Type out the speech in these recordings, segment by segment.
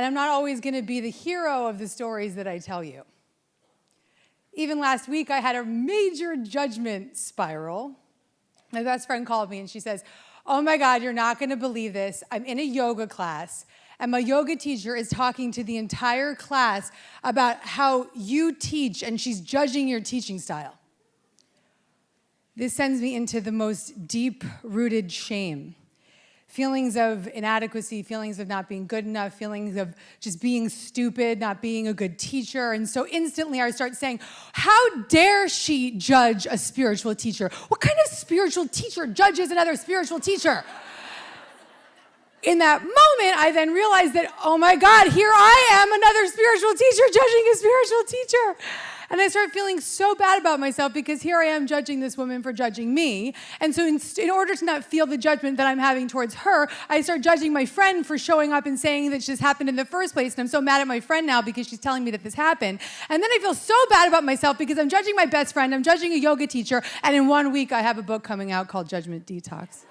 And I'm not always going to be the hero of the stories that I tell you. Even last week, I had a major judgment spiral. My best friend called me and she says, "Oh my God, you're not going to believe this. I'm in a yoga class and my yoga teacher is talking to the entire class about how you teach and she's judging your teaching style." This sends me into the most deep-rooted shame. Feelings of inadequacy, feelings of not being good enough, feelings of just being stupid, not being a good teacher. And so instantly I start saying, how dare she judge a spiritual teacher? What kind of spiritual teacher judges another spiritual teacher? In that moment, I then realized that, oh my God, here I am, another spiritual teacher judging a spiritual teacher. And I started feeling so bad about myself because here I am judging this woman for judging me. And so in order to not feel the judgment that I'm having towards her, I start judging my friend for showing up and saying that this happened in the first place. And I'm so mad at my friend now because she's telling me that this happened. And then I feel so bad about myself because I'm judging my best friend, I'm judging a yoga teacher, and in 1 week I have a book coming out called Judgment Detox.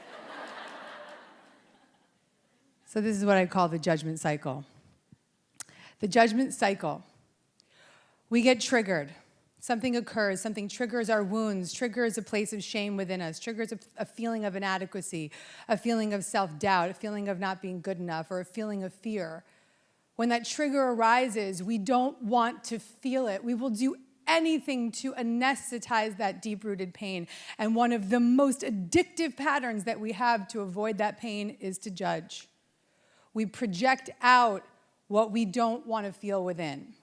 So this is what I call the judgment cycle. The judgment cycle. We get triggered. Something occurs, something triggers our wounds, triggers a place of shame within us, triggers a feeling of inadequacy, a feeling of self-doubt, a feeling of not being good enough, or a feeling of fear. When that trigger arises, we don't want to feel it. We will do anything to anesthetize that deep-rooted pain. And one of the most addictive patterns that we have to avoid that pain is to judge. We project out what we don't want to feel within.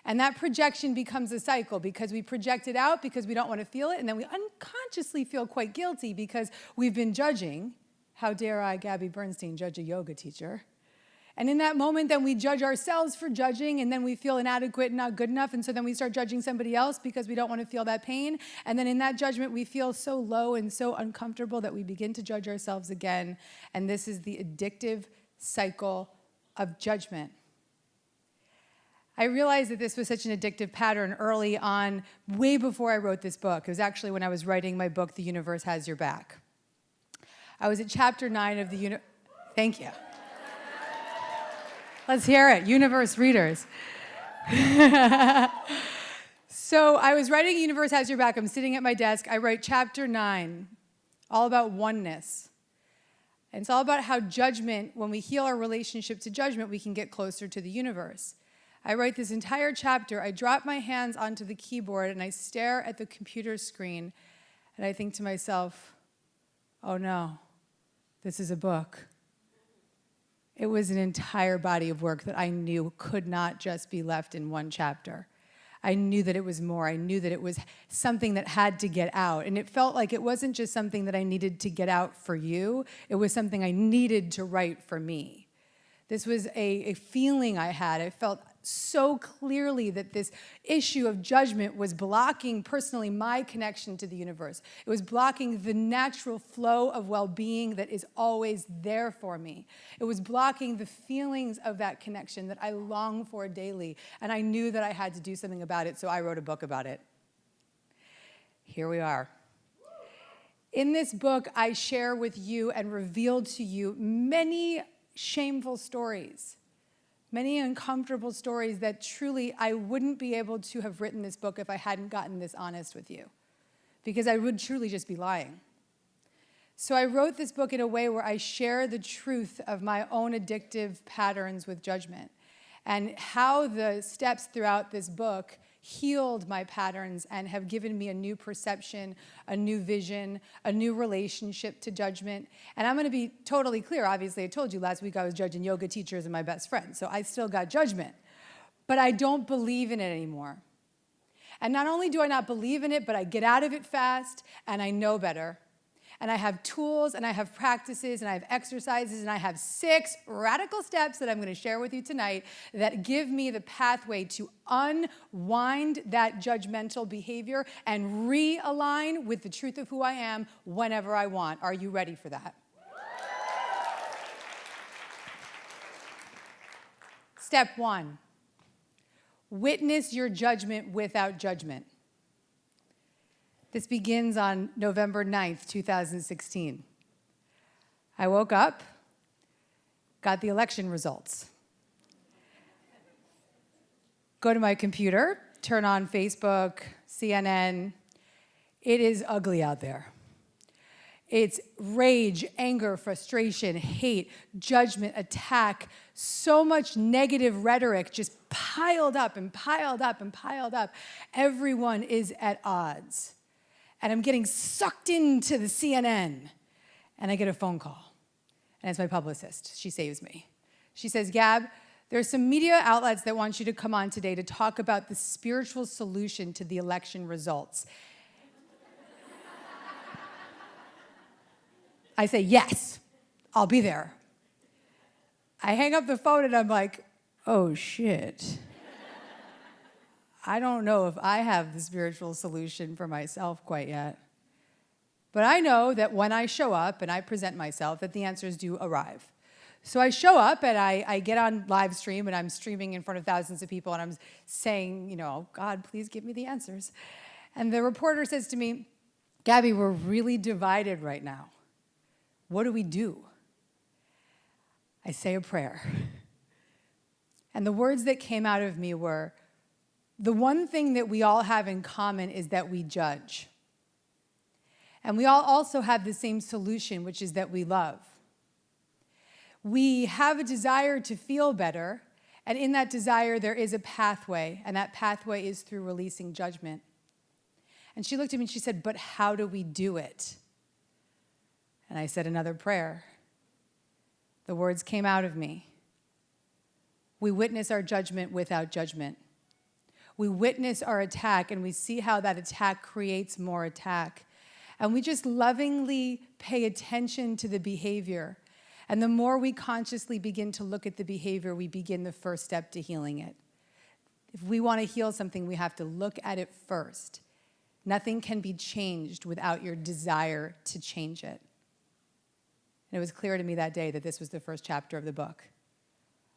And that projection becomes a cycle because we project it out because we don't want to feel it, and then we unconsciously feel quite guilty because we've been judging. How dare I, Gabby Bernstein, judge a yoga teacher? And in that moment, then we judge ourselves for judging, and then we feel inadequate and not good enough, and so then we start judging somebody else because we don't want to feel that pain. And then in that judgment, we feel so low and so uncomfortable that we begin to judge ourselves again. And this is the addictive cycle of judgment. I realized that this was such an addictive pattern early on, way before I wrote this book. It was actually when I was writing my book, The Universe Has Your Back. I was at chapter 9 of the Thank you. Let's hear it, universe readers. So I was writing Universe Has Your Back. I'm sitting at my desk. I write chapter 9, all about oneness. And it's all about how judgment, when we heal our relationship to judgment, we can get closer to the universe. I write this entire chapter. I drop my hands onto the keyboard and I stare at the computer screen and I think to myself, oh no, this is a book. It was an entire body of work that I knew could not just be left in one chapter. I knew that it was more. I knew that it was something that had to get out. And it felt like it wasn't just something that I needed to get out for you. It was something I needed to write for me. This was a feeling I had. I felt so clearly that this issue of judgment was blocking personally my connection to the universe. It was blocking the natural flow of well-being that is always there for me. It was blocking the feelings of that connection that I long for daily. And I knew that I had to do something about it, so I wrote a book about it. Here we are. In this book, I share with you and reveal to you many shameful stories, many uncomfortable stories that truly I wouldn't be able to have written this book if I hadn't gotten this honest with you, because I would truly just be lying. So I wrote this book in a way where I share the truth of my own addictive patterns with judgment and how the steps throughout this book healed my patterns and have given me a new perception, a new vision, a new relationship to judgment. And I'm going to be totally clear. Obviously, I told you last week I was judging yoga teachers and my best friend, so I still got judgment. But I don't believe in it anymore. And not only do I not believe in it, but I get out of it fast and I know better. And I have tools, and I have practices, and I have exercises, and I have 6 radical steps that I'm going to share with you tonight that give me the pathway to unwind that judgmental behavior and realign with the truth of who I am whenever I want. Are you ready for that? Step 1, witness your judgment without judgment. This begins on November 9th, 2016. I woke up, got the election results. go to my computer, turn on Facebook, CNN. It is ugly out there. It's rage, anger, frustration, hate, judgment, attack, so much negative rhetoric just piled up and piled up and piled up. Everyone is at odds. And I'm getting sucked into the CNN. And I get a phone call. And it's my publicist. She saves me. She says, Gab, there's some media outlets that want you to come on today to talk about the spiritual solution to the election results. I say, yes, I'll be there. I hang up the phone and I'm like, oh shit. I don't know if I have the spiritual solution for myself quite yet. But I know that when I show up and I present myself, that the answers do arrive. So I show up and I get on live stream and I'm streaming in front of thousands of people and I'm saying, God, please give me the answers. And the reporter says to me, Gabby, we're really divided right now. What do we do? I say a prayer. And the words that came out of me were, the one thing that we all have in common is that we judge. And we all also have the same solution, which is that we love. We have a desire to feel better, and in that desire there is a pathway, and that pathway is through releasing judgment. And she looked at me and she said, but how do we do it? And I said another prayer. The words came out of me. We witness our judgment without judgment. We witness our attack and we see how that attack creates more attack. And we just lovingly pay attention to the behavior. And the more we consciously begin to look at the behavior, we begin the first step to healing it. If we want to heal something, we have to look at it first. Nothing can be changed without your desire to change it. And it was clear to me that day that this was the first chapter of the book.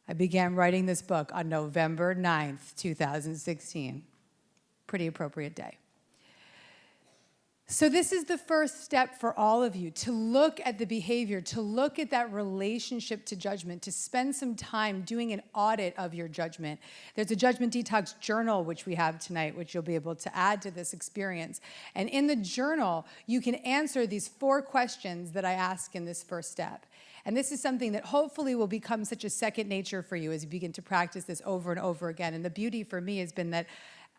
I began writing this book on November 9th, 2016. Pretty appropriate day. So this is the first step for all of you, to look at the behavior, to look at that relationship to judgment, to spend some time doing an audit of your judgment. There's a judgment detox journal, which we have tonight, which you'll be able to add to this experience. And in the journal, you can answer these 4 questions that I ask in this first step. And this is something that hopefully will become such a second nature for you as you begin to practice this over and over again. And the beauty for me has been that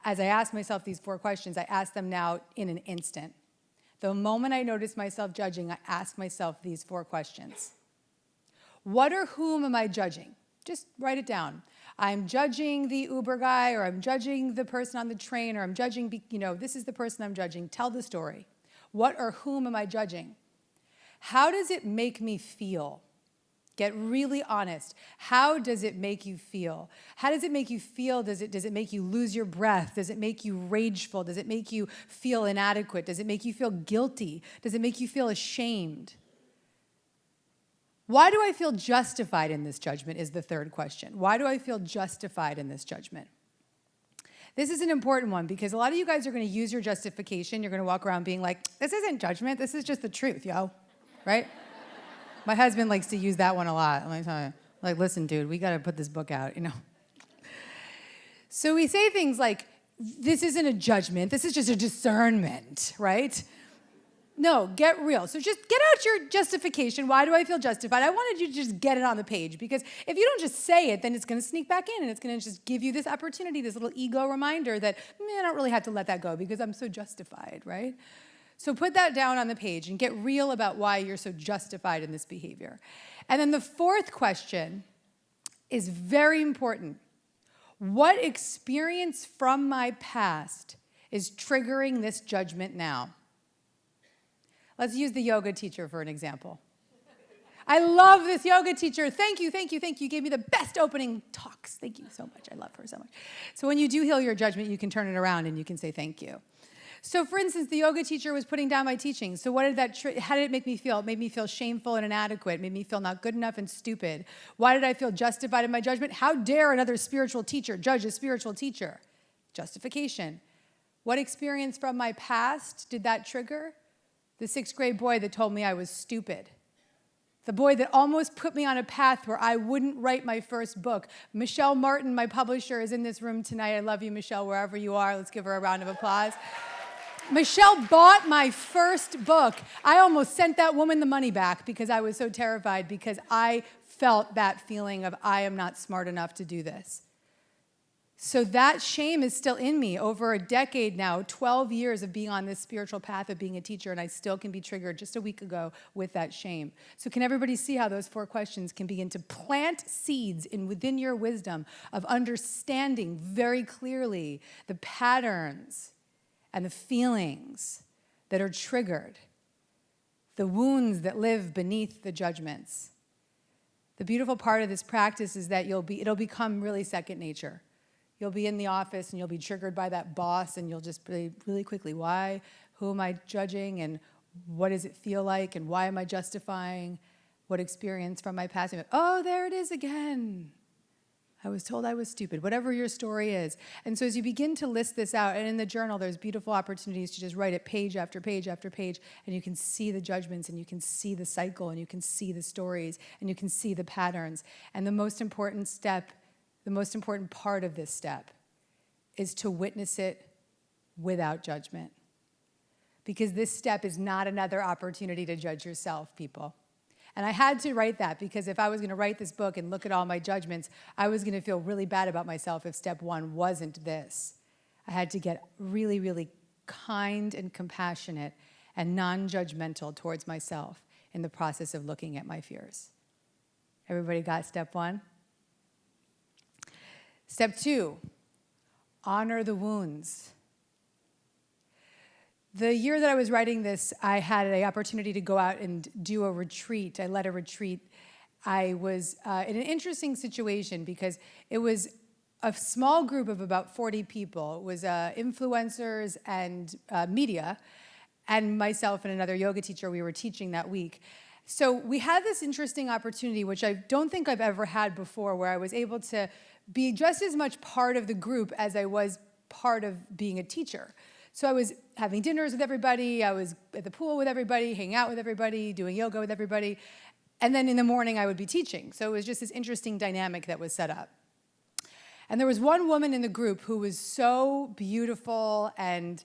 as I ask myself these 4 questions, I ask them now in an instant. The moment I notice myself judging, I ask myself these 4 questions. What or whom am I judging? Just write it down. I'm judging the Uber guy, or I'm judging the person on the train, or I'm judging, this is the person I'm judging. Tell the story. What or whom am I judging? How does it make me feel? Get really honest. How does it make you feel? How does it make you feel? Does it make you lose your breath? Does it make you rageful? Does it make you feel inadequate? Does it make you feel guilty? Does it make you feel ashamed? Why do I feel justified in this judgment is the third question. Why do I feel justified in this judgment? This is an important one because a lot of you guys are going to use your justification. You're going to walk around being like, this isn't judgment. This is just the truth, yo. Right? My husband likes to use that one a lot. Let me tell you. Like, listen, dude, we got to put this book out, So we say things like, this isn't a judgment. This is just a discernment, right? No, get real. So just get out your justification. Why do I feel justified? I wanted you to just get it on the page because if you don't just say it, then it's going to sneak back in and it's going to just give you this opportunity, this little ego reminder that, I don't really have to let that go because I'm so justified, right? So put that down on the page and get real about why you're so justified in this behavior. And then the 4th question is very important. What experience from my past is triggering this judgment now? Let's use the yoga teacher for an example. I love this yoga teacher. Thank you. You gave me the best opening talks. Thank you so much. I love her so much. So when you do heal your judgment, you can turn it around and you can say thank you. So for instance, the yoga teacher was putting down my teaching. So how did it make me feel? It made me feel shameful and inadequate. It made me feel not good enough and stupid. Why did I feel justified in my judgment? How dare another spiritual teacher judge a spiritual teacher? Justification. What experience from my past did that trigger? The 6th grade boy that told me I was stupid. The boy that almost put me on a path where I wouldn't write my first book. Michelle Martin, my publisher, is in this room tonight. I love you, Michelle, wherever you are. Let's give her a round of applause. Michelle bought my first book. I almost sent that woman the money back because I was so terrified, because I felt that feeling of I am not smart enough to do this. So that shame is still in me over a decade now, 12 years of being on this spiritual path of being a teacher, and I still can be triggered just a week ago with that shame. So can everybody see how those 4 questions can begin to plant seeds within your wisdom of understanding very clearly the patterns and the feelings that are triggered, the wounds that live beneath the judgments? The beautiful part of this practice is that it'll become really second nature. You'll be in the office and you'll be triggered by that boss, and you'll just be really quickly, why? Who am I judging? And what does it feel like? And why am I justifying what experience from my past? Oh, there it is again. I was told I was stupid, whatever your story is. And so as you begin to list this out, and in the journal, there's beautiful opportunities to just write it page after page after page, and you can see the judgments, and you can see the cycle, and you can see the stories, and you can see the patterns. And the most important part of this step is to witness it without judgment. Because this step is not another opportunity to judge yourself, people. And I had to write that because if I was going to write this book and look at all my judgments, I was going to feel really bad about myself if step 1 wasn't this. I had to get really, really kind and compassionate and non-judgmental towards myself in the process of looking at my fears. Everybody got step 1? Step 2, honor the wounds. The year that I was writing this, I had an opportunity to go out and do a retreat. I led a retreat. I was in an interesting situation because it was a small group of about 40 people. It was influencers and media, and myself and another yoga teacher we were teaching that week. So we had this interesting opportunity, which I don't think I've ever had before, where I was able to be just as much part of the group as I was part of being a teacher. So I was having dinners with everybody, I was at the pool with everybody, hanging out with everybody, doing yoga with everybody, and then in the morning I would be teaching. So it was just this interesting dynamic that was set up. And there was one woman in the group who was so beautiful and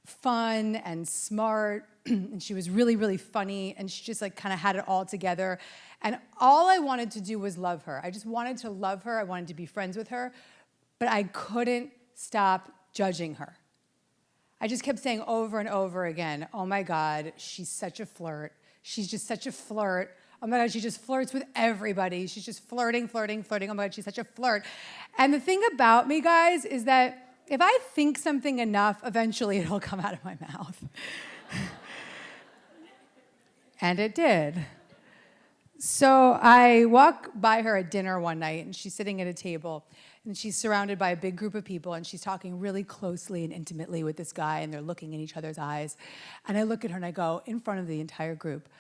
fun and smart, and she was really, really funny, and she just kind of had it all together. And all I wanted to do was love her. I just wanted to love her. I wanted to be friends with her, but I couldn't stop judging her. I just kept saying over and over again, oh my God, she's such a flirt. She's just such a flirt. Oh my God, she just flirts with everybody. She's just flirting. Oh my God, she's such a flirt. And the thing about me, guys, is that if I think something enough, eventually it'll come out of my mouth. And it did. So I walk by her at dinner one night, and she's sitting at a table, and she's surrounded by a big group of people, and she's talking really closely and intimately with this guy, and they're looking in each other's eyes. And I look at her and I go, in front of the entire group,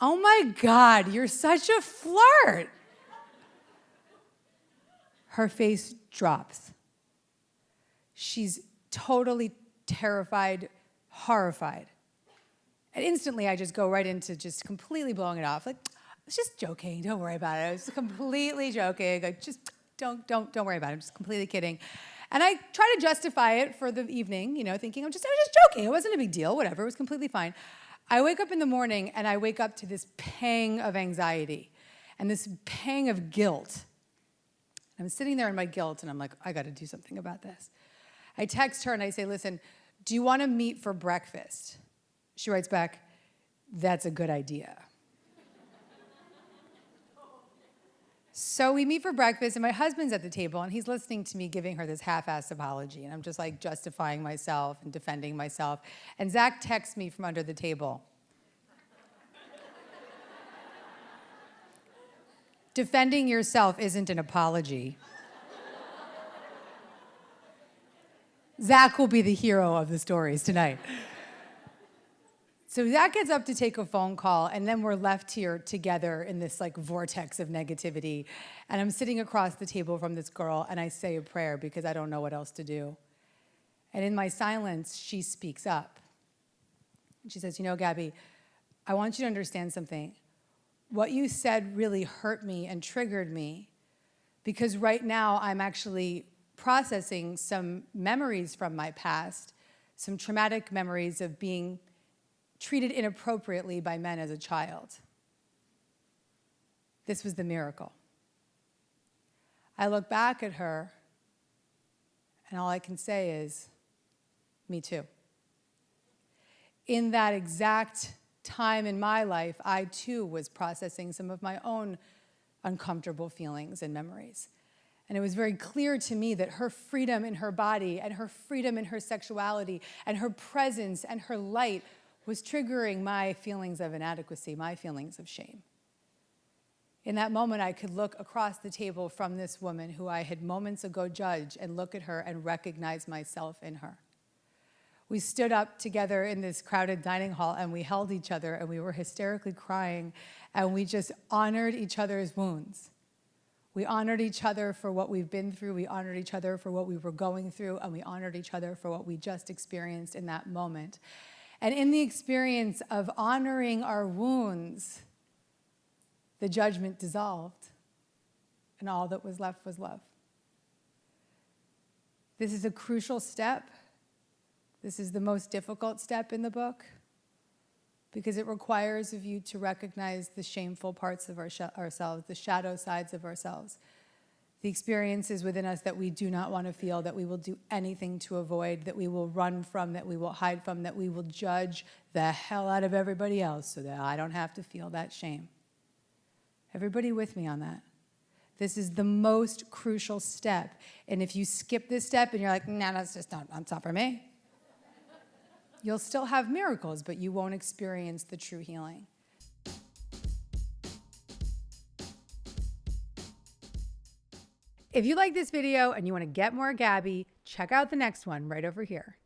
oh my God, you're such a flirt. Her face drops. She's totally terrified, horrified. And instantly I just go right into just completely blowing it off. Like, I was just joking, don't worry about it. I was completely joking. Like, just don't worry about it. I'm just completely kidding. And I try to justify it for the evening, thinking I was just joking. It wasn't a big deal, whatever, it was completely fine. I wake up in the morning and I wake up to this pang of anxiety and this pang of guilt. I'm sitting there in my guilt and I'm like, I gotta do something about this. I text her and I say, listen, do you wanna meet for breakfast? She writes back, that's a good idea. So we meet for breakfast, and my husband's at the table, and he's listening to me giving her this half-assed apology, and I'm just justifying myself and defending myself. And Zach texts me from under the table. Defending yourself isn't an apology. Zach will be the hero of the stories tonight. So Zach gets up to take a phone call, and then we're left here together in this vortex of negativity. And I'm sitting across the table from this girl, and I say a prayer because I don't know what else to do. And in my silence, she speaks up. She says, Gabby, I want you to understand something. what you said really hurt me and triggered me, because right now I'm actually processing some memories from my past, some traumatic memories of being treated inappropriately by men as a child. This was the miracle. I look back at her, and all I can say is, me too. In that exact time in my life, I too was processing some of my own uncomfortable feelings and memories. And it was very clear to me that her freedom in her body and her freedom in her sexuality and her presence and her light was triggering my feelings of inadequacy, my feelings of shame. In that moment, I could look across the table from this woman who I had moments ago judged and look at her and recognize myself in her. We stood up together in this crowded dining hall and we held each other and we were hysterically crying and we just honored each other's wounds. We honored each other for what we've been through, we honored each other for what we were going through, and we honored each other for what we just experienced in that moment. And in the experience of honoring our wounds, the judgment dissolved, and all that was left was love. This is a crucial step. This is the most difficult step in the book because it requires of you to recognize the shameful parts of ourselves, the shadow sides of ourselves, the experiences within us that we do not want to feel, that we will do anything to avoid, that we will run from, that we will hide from, that we will judge the hell out of everybody else so that I don't have to feel that shame. Everybody with me on that? This is the most crucial step. And if you skip this step and you're like, nah, that's not for me, you'll still have miracles, but you won't experience the true healing. If you like this video and you want to get more Gabby, check out the next one right over here.